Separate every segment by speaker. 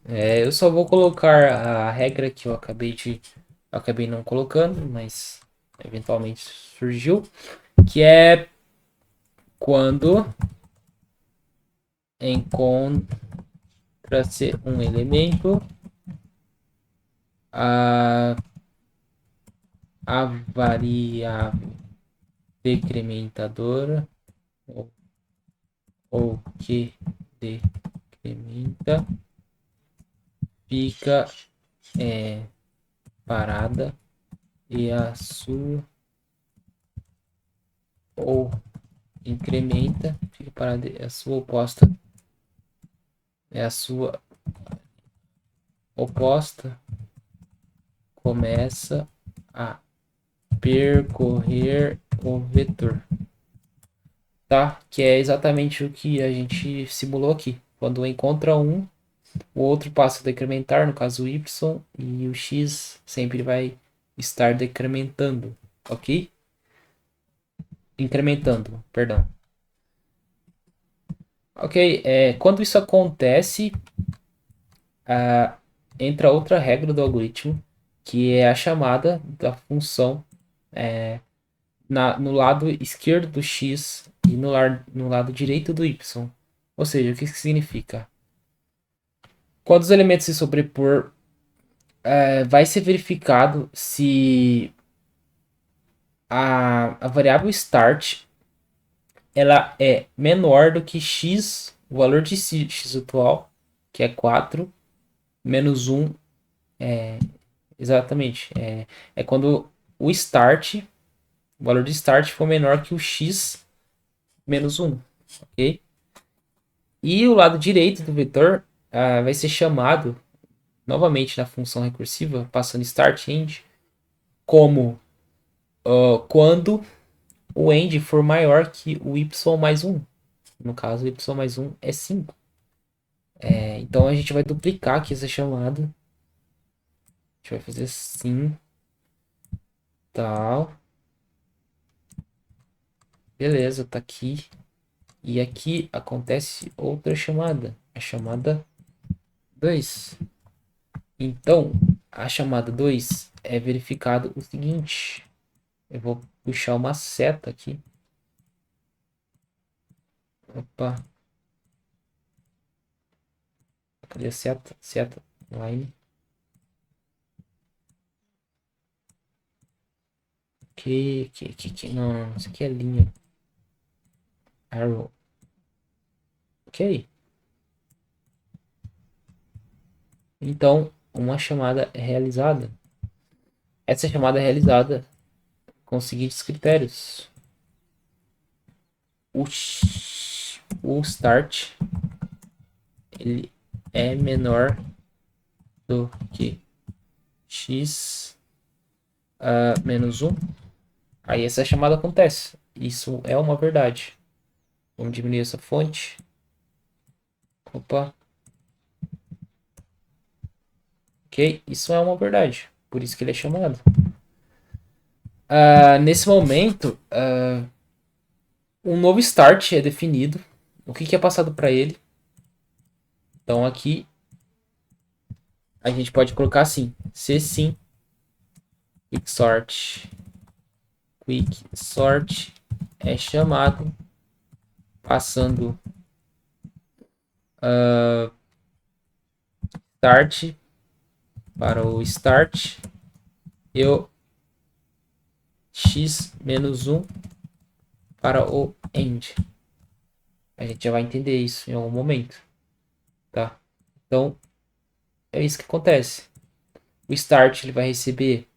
Speaker 1: Eu só vou colocar a regra que eu acabei não colocando, mas eventualmente surgiu, que é quando encontra-se um elemento, a, a variável decrementadora ou, ou que decrementa fica parada e a sua ou incrementa, fica parada e a sua oposta é a sua oposta começa a percorrer o vetor, tá? Que é exatamente o que a gente simulou aqui. Quando encontra um, o outro passa a decrementar, no caso o y, e o x sempre vai estar decrementando, ok? Incrementando, perdão. Ok, quando isso acontece, entra outra regra do algoritmo, que é a chamada da função no lado esquerdo do x e no lado direito do y. Ou seja, o que isso significa? Quando os elementos se sobrepor, vai ser verificado se a variável start ela é menor do que x, o valor de x atual, que é 4 menos um. Exatamente. É quando o start, o valor de start for menor que o x menos um, ok? E o lado direito do vetor vai ser chamado novamente na função recursiva, passando start end, como quando o end for maior que o y mais um. No caso, o y mais um é 5. Então a gente vai duplicar aqui essa chamada. A gente vai fazer assim, tal. Beleza, tá aqui. E aqui acontece outra chamada, a chamada 2. Então, a chamada 2 é verificado o seguinte. Eu vou puxar uma seta aqui. Opa, cadê a seta? Seta, line. Não, isso aqui é linha. Arrow. Ok. Então, uma chamada é realizada. Essa chamada é realizada com os seguintes critérios. O start ele é menor do que x menos um. Aí essa chamada acontece. Isso é uma verdade. Vamos diminuir essa fonte. Opa. Ok, isso é uma verdade. Por isso que ele é chamado. Nesse momento, um novo start é definido. O que é passado para ele? Então aqui a gente pode colocar assim: se sim, quick sort é chamado passando start para o start e o x menos um para o end. A gente já vai entender isso em algum momento, tá? Então é isso que acontece. O start ele vai receber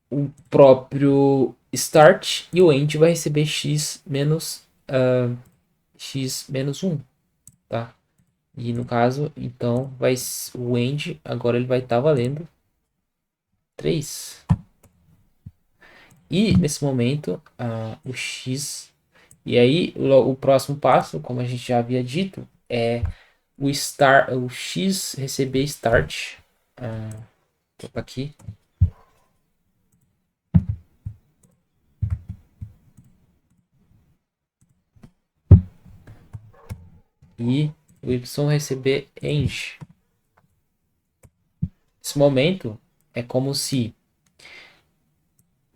Speaker 1: o próprio start e o end vai receber x menos um, tá? E no caso, então, o end agora ele vai estar valendo 3. E nesse momento, o x. E aí, o próximo passo, como a gente já havia dito, é o x receber start. Opa, aqui. E o y receber end. Nesse momento, é como se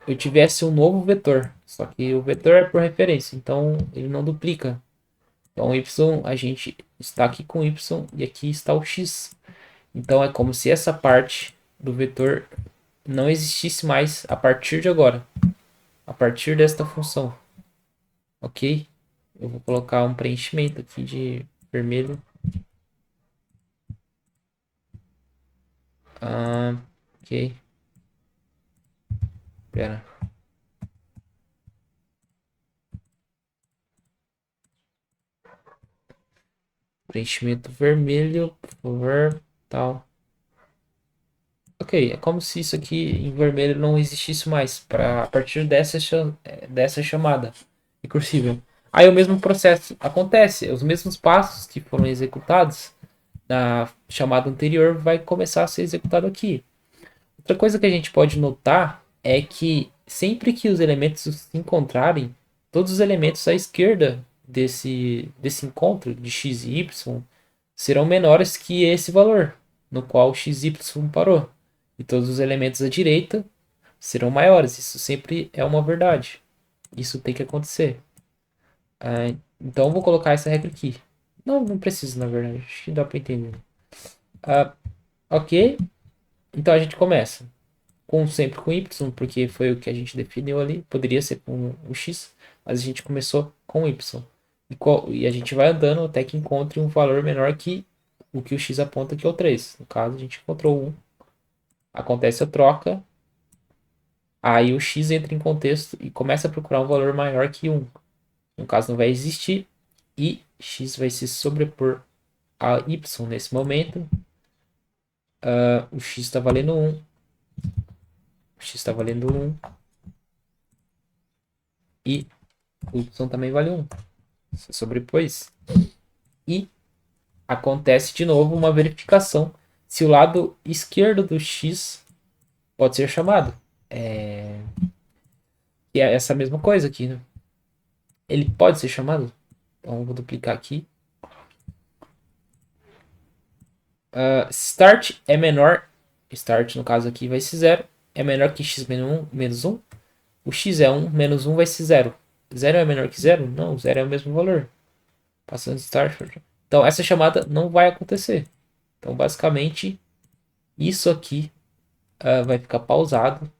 Speaker 1: eu tivesse um novo vetor, só que o vetor é por referência, então ele não duplica. Então y, a gente está aqui com y e aqui está o x. Então é como se essa parte do vetor não existisse mais a partir de agora, a partir desta função, ok? Eu vou colocar um preenchimento aqui de vermelho. Ok. Pera. Preenchimento vermelho, por favor, tal. Ok, é como se isso aqui em vermelho não existisse mais, a partir dessa chamada recursiva. Aí o mesmo processo acontece, os mesmos passos que foram executados na chamada anterior vai começar a ser executado aqui. Outra coisa que a gente pode notar é que sempre que os elementos se encontrarem, todos os elementos à esquerda desse encontro de x e y serão menores que esse valor, no qual xy parou. E todos os elementos à direita serão maiores. Isso sempre é uma verdade. Isso tem que acontecer. Então eu vou colocar essa regra aqui. Não precisa, na verdade. Acho que dá para entender. Ok. Então a gente começa sempre com y, porque foi o que a gente definiu ali. Poderia ser com o x, mas a gente começou com y. E a gente vai andando até que encontre um valor menor que o x aponta, que é o 3. No caso, a gente encontrou 1. Acontece a troca. Aí o x entra em contexto e começa a procurar um valor maior que 1. No caso, não vai existir. E x vai se sobrepor a y nesse momento. O x está valendo 1. O x está valendo 1. E o y também vale 1. Se sobrepôs. E acontece de novo uma verificação se o lado esquerdo do x pode ser chamado. E é essa mesma coisa aqui, né? Ele pode ser chamado. Então eu vou duplicar aqui. Start é menor. Start, no caso aqui, vai ser 0. É menor que x menos 1. O x é 1, menos 1 vai ser 0. 0 é menor que 0? Não, 0 é o mesmo valor. Passando de start. Então essa chamada não vai acontecer. Então basicamente isso aqui vai ficar pausado.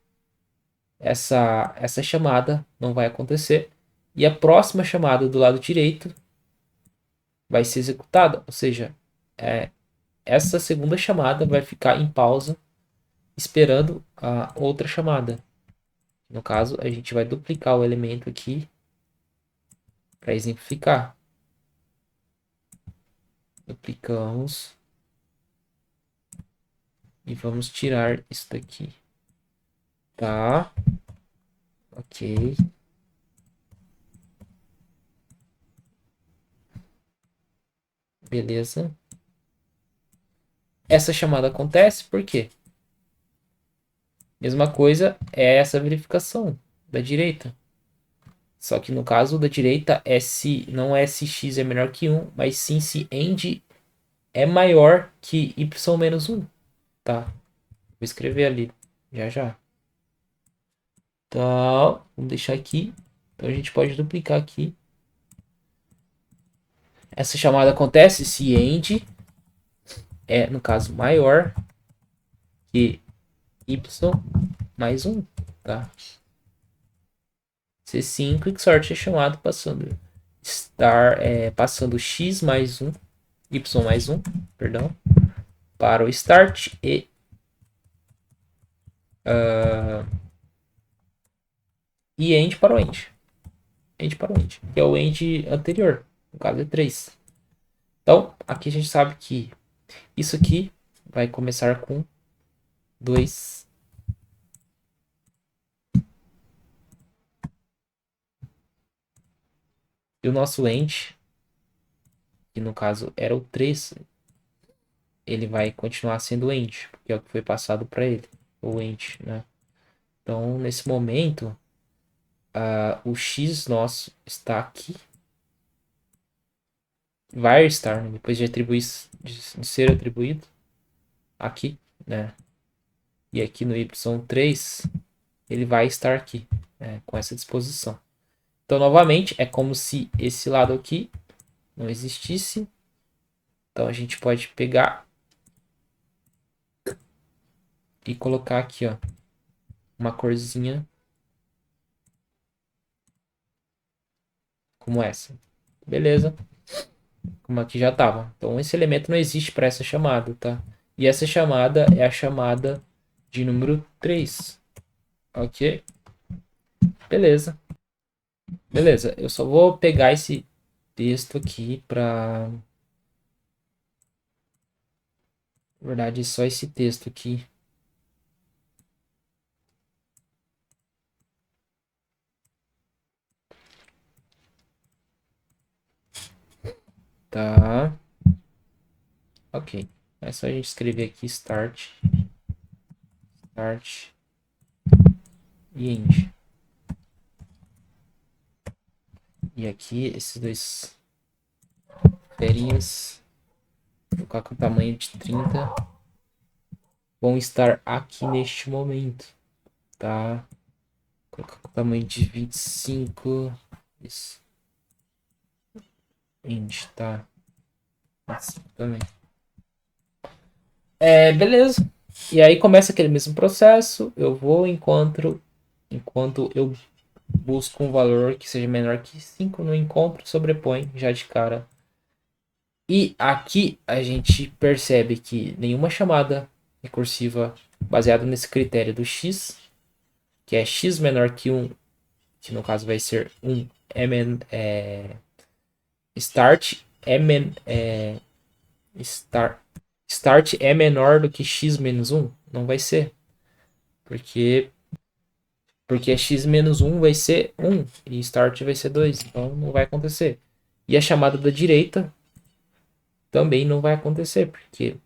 Speaker 1: Essa chamada não vai acontecer. E a próxima chamada do lado direito vai ser executada. Ou seja, essa segunda chamada vai ficar em pausa, esperando a outra chamada. No caso, a gente vai duplicar o elemento aqui para exemplificar. Duplicamos. E vamos tirar isso daqui. Tá. Ok. Beleza. Essa chamada acontece por quê? Mesma coisa é essa verificação da direita. Só que no caso da direita não é se x é menor que 1, mas sim se end é maior que y menos 1. Tá? Vou escrever ali já. Então, vamos deixar aqui. Então a gente pode duplicar aqui. Essa chamada acontece se end é, no caso, maior que y mais 1. Tá? Se sim, quicksort é chamado passando x mais 1, y mais 1, perdão, para o start e end para o end. End para o end, que é o end anterior, no caso é 3. Então, aqui a gente sabe que isso aqui vai começar com 2. E o nosso end, que no caso era o 3, ele vai continuar sendo o end, porque é o que foi passado para ele, o end, né? Então, nesse momento, o x nosso está aqui. Vai estar, né? Depois de atribuir, de ser atribuído aqui, né? E aqui no y3, ele vai estar aqui, né? Com essa disposição. Então, novamente, é como se esse lado aqui não existisse. Então, a gente pode pegar e colocar aqui, ó, uma corzinha como essa. Beleza? Como aqui já estava. Então, esse elemento não existe para essa chamada, tá? E essa chamada é a chamada de número 3. Ok? Beleza. Beleza. Eu só vou pegar esse texto aqui para... Na verdade, só esse texto aqui. Tá. Ok. É só a gente escrever aqui start, start e end. E aqui esses dois ferinhas, vou colocar com tamanho de 30, vão estar aqui neste momento, tá? Vou colocar com tamanho de 25, isso, end, tá? 25 também. Beleza. E aí começa aquele mesmo processo, eu vou enquanto eu busco um valor que seja menor que 5 no encontro, sobrepõe já de cara. E aqui a gente percebe que nenhuma chamada recursiva baseada nesse critério do x, que é x menor que 1, que no caso vai ser 1, start start é menor do que x menos 1, não vai ser, porque x menos 1 vai ser 1 e start vai ser 2, então não vai acontecer. E a chamada da direita também não vai acontecer, porque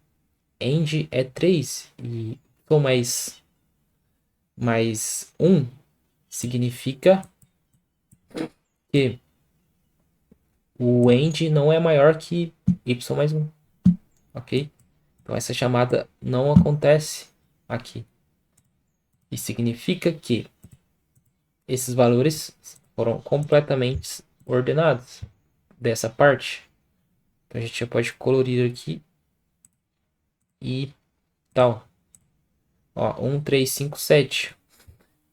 Speaker 1: end é 3 e mais 1 significa que o end não é maior que y mais 1, ok? Então essa chamada não acontece aqui. E significa que esses valores foram completamente ordenados dessa parte. Então a gente já pode colorir aqui e tal. Ó, 1, 3, 5, 7.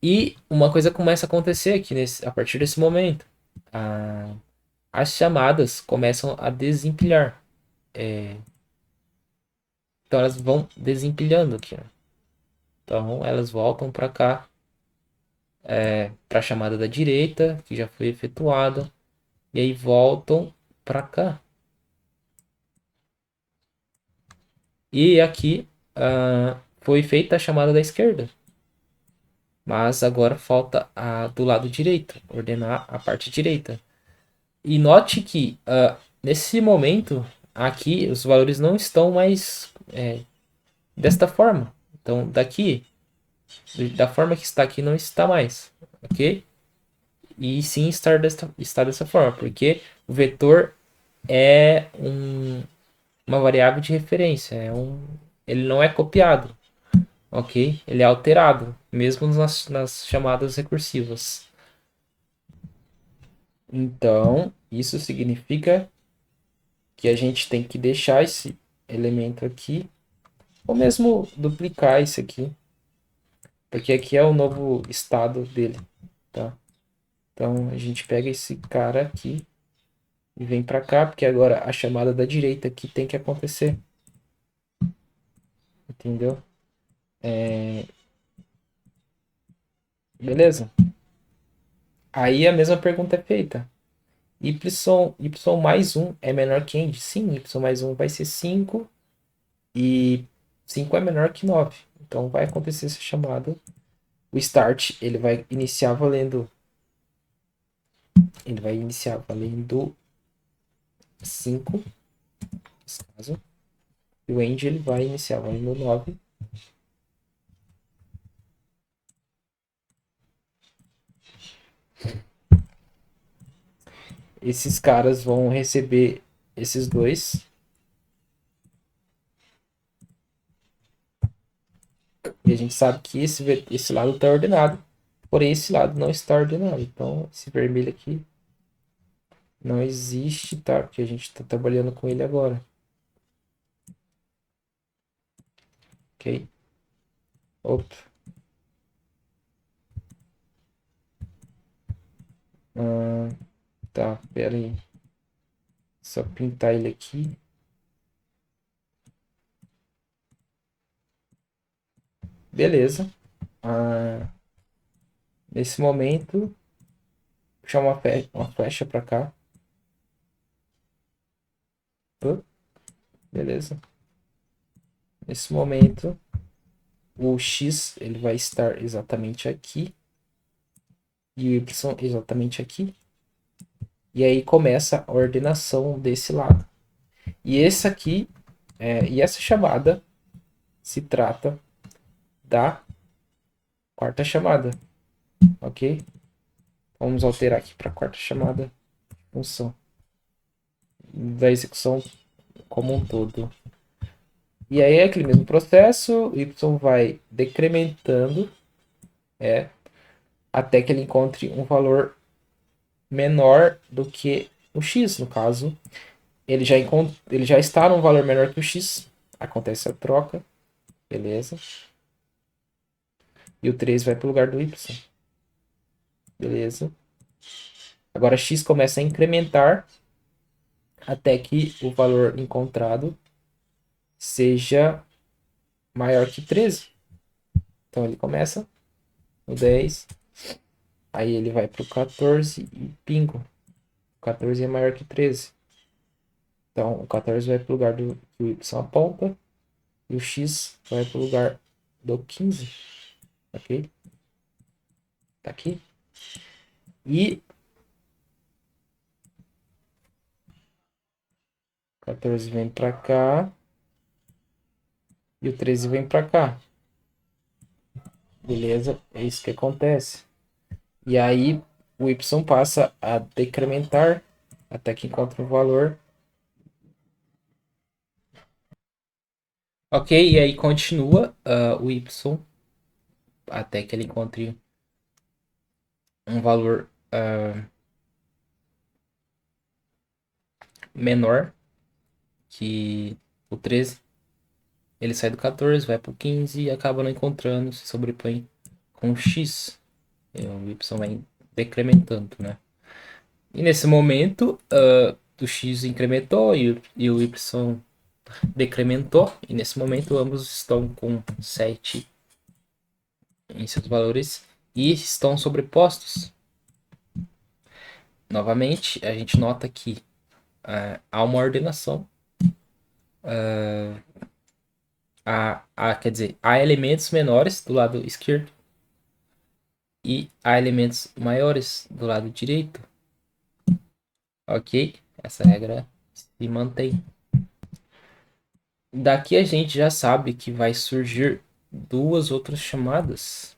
Speaker 1: E uma coisa começa a acontecer aqui a partir desse momento. As chamadas começam a desempilhar. Então elas vão desempilhando aqui. Ó. Então elas voltam para cá, para a chamada da direita, que já foi efetuada. E aí voltam para cá. E aqui foi feita a chamada da esquerda. Mas agora falta a do lado direito, ordenar a parte direita. E note que nesse momento aqui os valores não estão mais desta forma. Então daqui, da forma que está aqui, não está mais, ok? E sim está dessa forma, porque o vetor é uma variável de referência, ele não é copiado, ok? Ele é alterado, mesmo nas chamadas recursivas. Então, isso significa que a gente tem que deixar esse elemento aqui, ou mesmo duplicar isso aqui, porque aqui é o novo estado dele, tá? Então, a gente pega esse cara aqui e vem para cá, porque agora a chamada da direita aqui tem que acontecer, entendeu? Beleza? Aí a mesma pergunta é feita. Y mais 1 é menor que end? Sim, Y mais 1 vai ser 5 e 5 é menor que 9. Então vai acontecer essa chamada. O start ele vai iniciar valendo 5, nesse caso. E o end ele vai iniciar valendo 9. Esses caras vão receber esses dois. E a gente sabe que esse lado está ordenado, porém esse lado não está ordenado. Então, esse vermelho aqui não existe, tá? Porque a gente está trabalhando com ele agora. Ok? Opa. Tá, pera aí. Só pintar ele aqui. Beleza. Nesse momento, puxar uma flecha para cá. Beleza. Nesse momento, o X ele vai estar exatamente aqui. E o Y exatamente aqui. E aí começa a ordenação desse lado. E esse aqui, e essa chamada se trata da quarta chamada, ok? Vamos alterar aqui para a quarta chamada função da execução como um todo. E aí é aquele mesmo processo, o y vai decrementando até que ele encontre um valor menor do que o x, no caso. Ele já está num valor menor que o x, acontece a troca, beleza? E o 3 vai para o lugar do y, beleza? Agora x começa a incrementar até que o valor encontrado seja maior que 13. Então ele começa no 10, aí ele vai para o 14 e bingo. O 14 é maior que 13. Então o 14 vai para o lugar do que o y aponta e o x vai para o lugar do 15. Ok? Tá aqui. E 14 vem para cá e o 13 vem para cá. Beleza? É isso que acontece. E aí o y passa a decrementar até que encontre um valor. Ok, e aí continua o y até que ele encontre um valor menor que o 13. Ele sai do 14, vai para o 15 e acaba não encontrando, se sobrepõe com o x. E o y vai decrementando, né? E nesse momento, o x incrementou e o y decrementou. E nesse momento, ambos estão com 7 em seus valores e estão sobrepostos. Novamente, a gente nota que há uma ordenação. Quer dizer, há elementos menores do lado esquerdo e há elementos maiores do lado direito. Ok? Essa regra se mantém. Daqui a gente já sabe que vai surgir duas outras chamadas.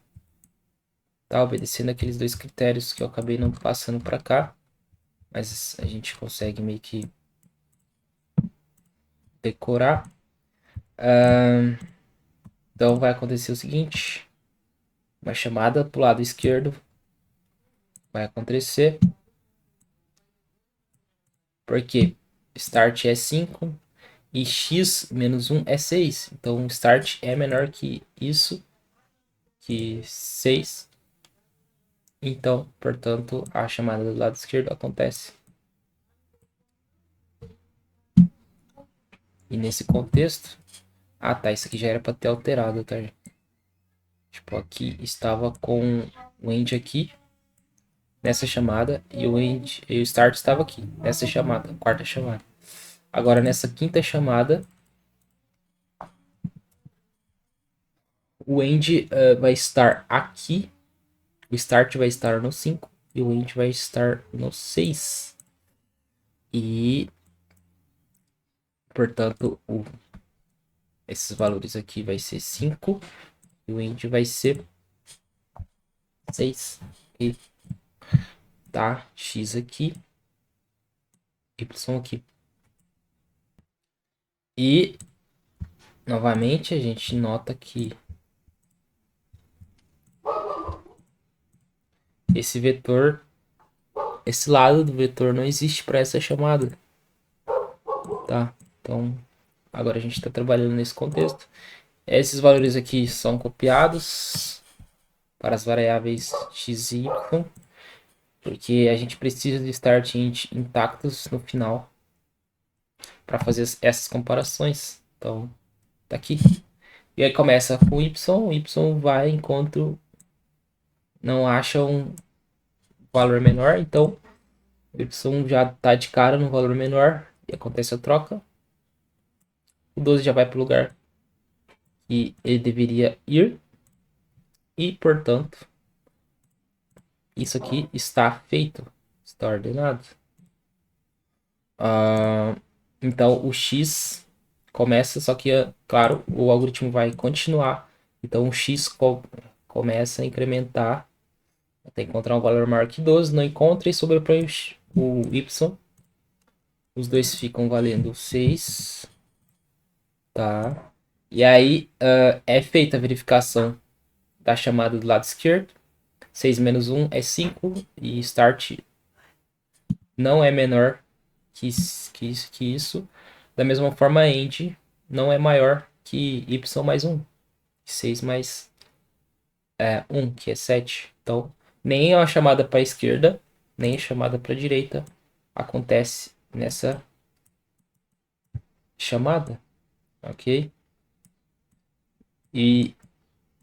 Speaker 1: Tá obedecendo aqueles dois critérios que eu acabei não passando para cá. Mas a gente consegue meio que decorar. Então vai acontecer o seguinte. Uma chamada para o lado esquerdo vai acontecer. Porque start é 5 e x menos 1 é 6. Então start é menor que isso, que 6. Então, portanto, a chamada do lado esquerdo acontece. E nesse contexto... Ah, tá. Isso aqui já era para ter alterado, tá? Tipo, aqui estava com o end aqui nessa chamada e o start estava aqui nessa chamada, quarta chamada. Agora nessa quinta chamada, o end vai estar aqui, o start vai estar no 5 e o end vai estar no 6. E, portanto, esses valores aqui vai ser 5 e o end vai ser 6. E tá x aqui, y aqui. E, novamente, a gente nota que esse vetor, esse lado do vetor não existe para essa chamada, tá? Então, agora a gente está trabalhando nesse contexto. Esses valores aqui são copiados para as variáveis x e y, porque a gente precisa de start int intactos no final para fazer essas comparações. Então, tá aqui. E aí começa com y, o y vai enquanto não acha um valor menor, então o y já tá de cara no valor menor e acontece a troca. O 12 já vai para o lugar que ele deveria ir e, portanto, isso aqui está feito, está ordenado. Então o x começa, só que, claro, o algoritmo vai continuar. Então o x começa a incrementar até encontrar um valor maior que 12, não encontra e sobrepõe o y. Os dois ficam valendo 6. Tá. E aí é feita a verificação da chamada do lado esquerdo. 6 menos 1 é 5 e start não é menor que isso. Da mesma forma, end não é maior que y mais 1. 6 mais 1, que é 7. Então, nem a chamada para a esquerda, nem a chamada para a direita acontece nessa chamada, ok? E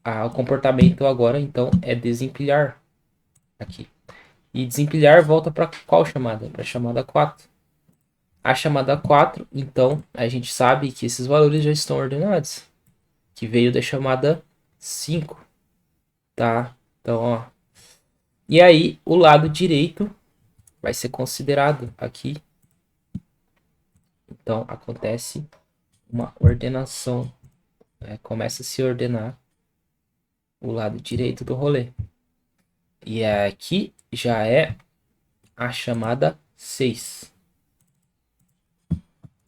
Speaker 1: o comportamento agora, então, é desempilhar aqui. E desempilhar volta para qual chamada? Para a chamada 4. A chamada 4, então, a gente sabe que esses valores já estão ordenados, que veio da chamada 5, tá? Então, ó. E aí, o lado direito vai ser considerado aqui. Então, acontece uma ordenação. Começa a se ordenar o lado direito do rolê. E aqui já é a chamada 6.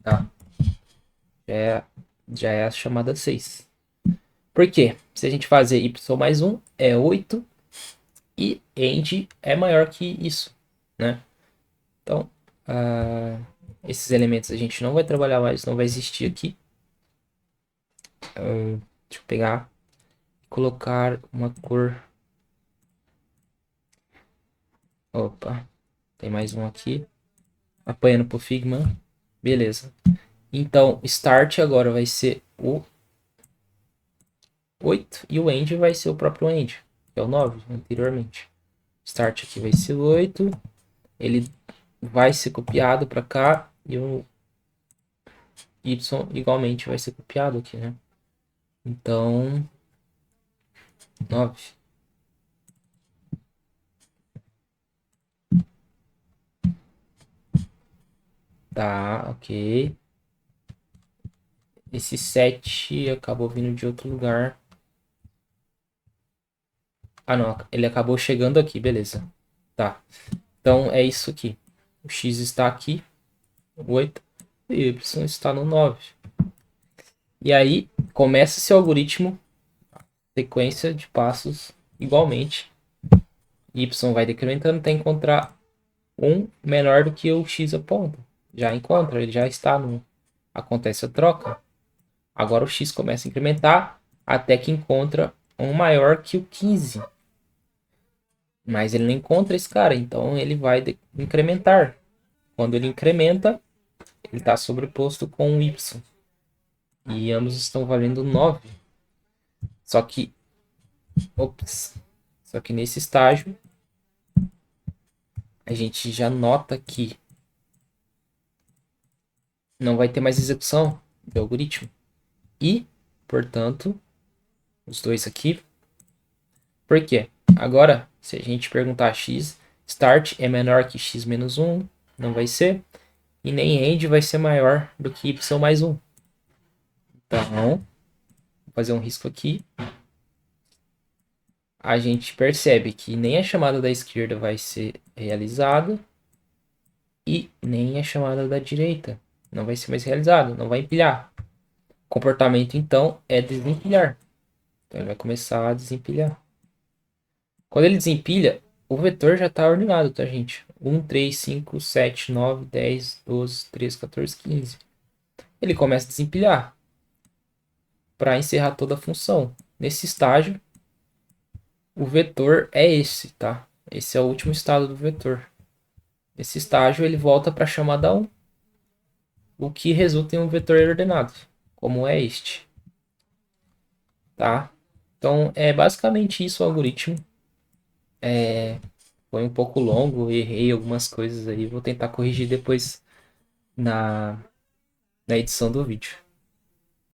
Speaker 1: Tá? Já é a chamada 6. Por quê? Se a gente fazer y mais 1 é 8 e end é maior que isso, né? Então, esses elementos a gente não vai trabalhar mais, não vai existir aqui. Deixa eu pegar e colocar uma cor. Opa, tem mais um aqui. Apanhando pro Figma. Beleza. Então, start agora vai ser o 8 e o end vai ser o próprio end, que é o 9 anteriormente. Start aqui vai ser o 8, ele vai ser copiado para cá e o y igualmente vai ser copiado aqui, né? Então, 9. Tá, ok. Esse 7 acabou vindo de outro lugar. Ah, não. Ele acabou chegando aqui, beleza. Tá. Então, é isso aqui. O x está aqui, 8. E o y está no 9. E aí, começa esse algoritmo, sequência de passos, igualmente. Y vai decrementando até encontrar um menor do que o x aponta. Já encontra, ele já está no... Acontece a troca. Agora o x começa a incrementar até que encontra um maior que o 15. Mas ele não encontra esse cara, então ele vai incrementar. Quando ele incrementa, ele está sobreposto com o y. E ambos estão valendo 9. Só que... Ops. Só que nesse estágio, a gente já nota que não vai ter mais execução do algoritmo. E, portanto, os dois aqui. Por quê? Agora, se a gente perguntar x, start é menor que x menos 1, não vai ser. E nem end vai ser maior do que y mais 1. Então, vou fazer um risco aqui. A gente percebe que nem a chamada da esquerda vai ser realizada. E nem a chamada da direita não vai ser mais realizada, não vai empilhar. comportamento, então, é desempilhar. Então, ele vai começar a desempilhar. Quando ele desempilha, o vetor já está ordenado, tá, gente? 1, 3, 5, 7, 9, 10, 12, 13, 14, 15. Ele começa a desempilhar para encerrar toda a função. Nesse estágio, o vetor é esse, tá? Esse é o último estado do vetor. Nesse estágio, ele volta para a chamada 1, o que resulta em um vetor ordenado, como é este, tá? Então, é basicamente isso o algoritmo. Foi um pouco longo, errei algumas coisas aí, vou tentar corrigir depois na edição do vídeo.